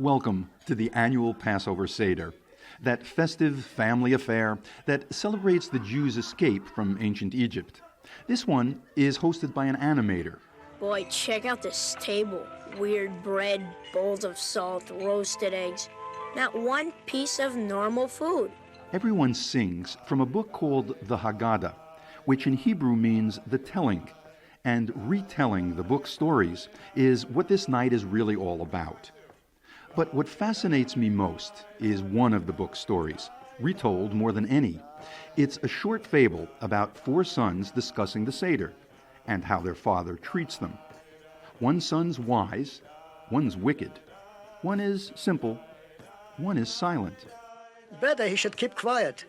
Welcome to the annual Passover Seder, that festive family affair that celebrates the Jews' escape from ancient Egypt. This one is hosted by an animator. Boy, check out this table. Weird bread, bowls of salt, roasted eggs. Not one piece of normal food. Everyone sings from a book called the Haggadah, which in Hebrew means the telling, and retelling the book's stories is what this night is really all about. But what fascinates me most is one of the book's stories, retold more than any. It's a short fable about four sons discussing the Seder and how their father treats them. One son's wise, one's wicked, one is simple, one is silent. Better he should keep quiet.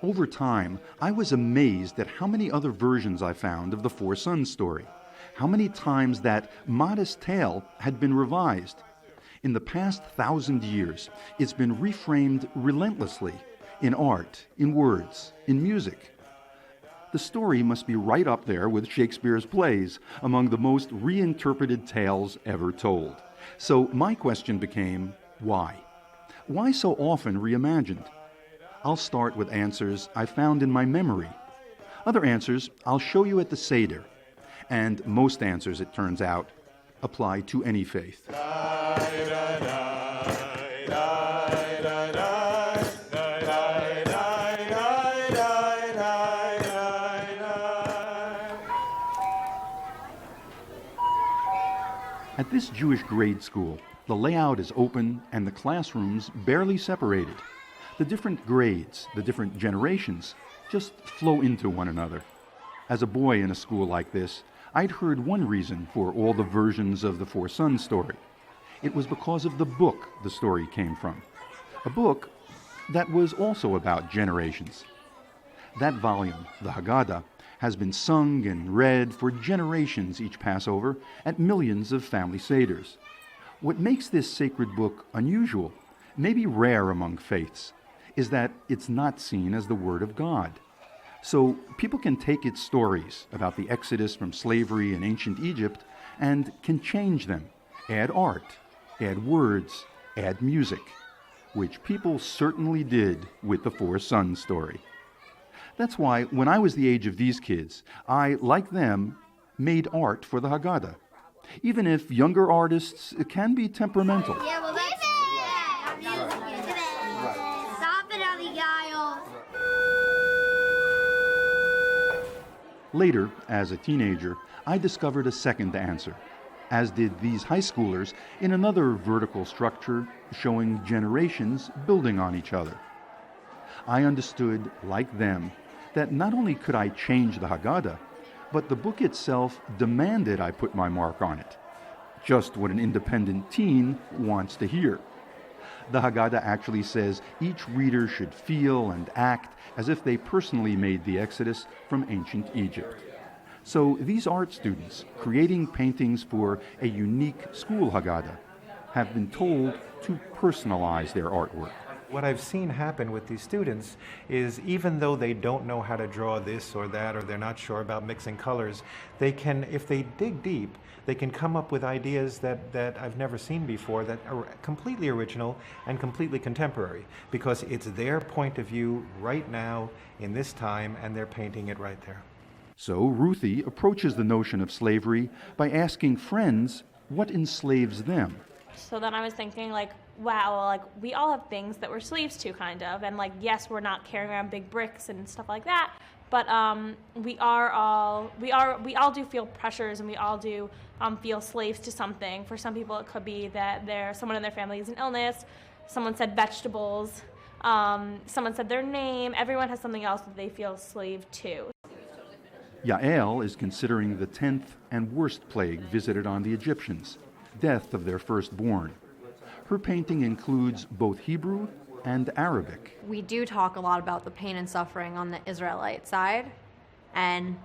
Over time, I was amazed at how many other versions I found of the four sons story, how many times that modest tale had been revised. In the past 1,000 years, it's been reframed relentlessly in art, in words, in music. The story must be right up there with Shakespeare's plays, among the most reinterpreted tales ever told. So my question became, why? Why so often reimagined? I'll start with answers I found in my memory. Other answers I'll show you at the Seder. And most answers, it turns out, apply to any faith. At this Jewish grade school, the layout is open and the classrooms barely separated. The different grades, the different generations, just flow into one another. As a boy in a school like this, I'd heard one reason for all the versions of the Four Sons story. It was because of the book the story came from. A book that was also about generations. That volume, the Haggadah, has been sung and read for generations each Passover at millions of family seders. What makes this sacred book unusual, maybe rare among faiths, is that it's not seen as the Word of God. So people can take its stories about the exodus from slavery in ancient Egypt and can change them, add art, add words, add music, which people certainly did with the Four Sons story. That's why when I was the age of these kids, I, like them, made art for the Haggadah, even if younger artists can be temperamental. Yeah, well, that's Stop it, Abigail. Later, as a teenager, I discovered a second answer, as did these high schoolers in another vertical structure showing generations building on each other. I understood, like them, that not only could I change the Haggadah, but the book itself demanded I put my mark on it. Just what an independent teen wants to hear. The Haggadah actually says each reader should feel and act as if they personally made the exodus from ancient Egypt. So these art students, creating paintings for a unique school Haggadah, have been told to personalize their artwork. What I've seen happen with these students is even though they don't know how to draw this or that, or they're not sure about mixing colors, they can, if they dig deep, they can come up with ideas that I've never seen before that are completely original and completely contemporary, because it's their point of view right now in this time, and they're painting it right there. So Ruthie approaches the notion of slavery by asking friends what enslaves them. So then I was thinking, like, wow, like, we all have things that we're slaves to, kind of. And, like, yes, we're not carrying around big bricks and stuff like that, but we all do feel pressures, and we all do feel slaves to something. For some people, it could be that someone in their family has an illness. Someone said vegetables. Someone said their name. Everyone has something else that they feel slave to. Yael is considering the 10th and worst plague visited on the Egyptians, death of their firstborn. Her painting includes both Hebrew and Arabic. We do talk a lot about the pain and suffering on the Israelite side, and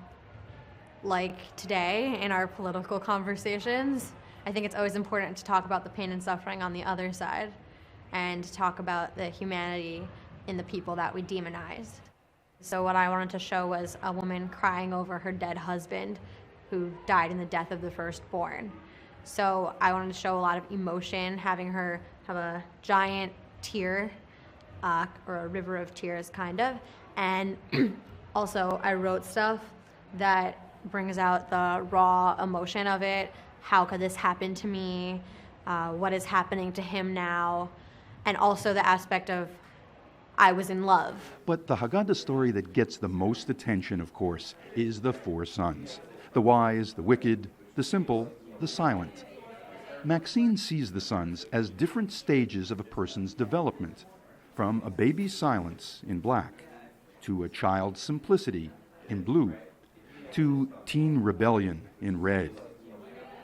like today in our political conversations, I think it's always important to talk about the pain and suffering on the other side and to talk about the humanity in the people that we demonized. So what I wanted to show was a woman crying over her dead husband who died in the death of the firstborn. So I wanted to show a lot of emotion, having her have a giant tear, or a river of tears, kind of. And also, I wrote stuff that brings out the raw emotion of it. How could this happen to me? What is happening to him now? And also the aspect of I was in love. But the Haggadah story that gets the most attention, of course, is the four sons: the wise, the wicked, the simple, the silent. Maxine sees the sons as different stages of a person's development, from a baby's silence in black, to a child's simplicity in blue, to teen rebellion in red,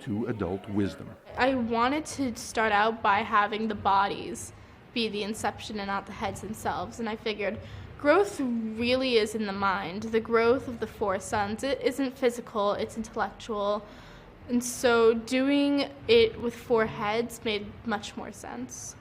to adult wisdom. I wanted to start out by having the bodies be the inception and not the heads themselves, and I figured growth really is in the mind. The growth of the four sons, it isn't physical, it's intellectual, and so doing it with four heads made much more sense.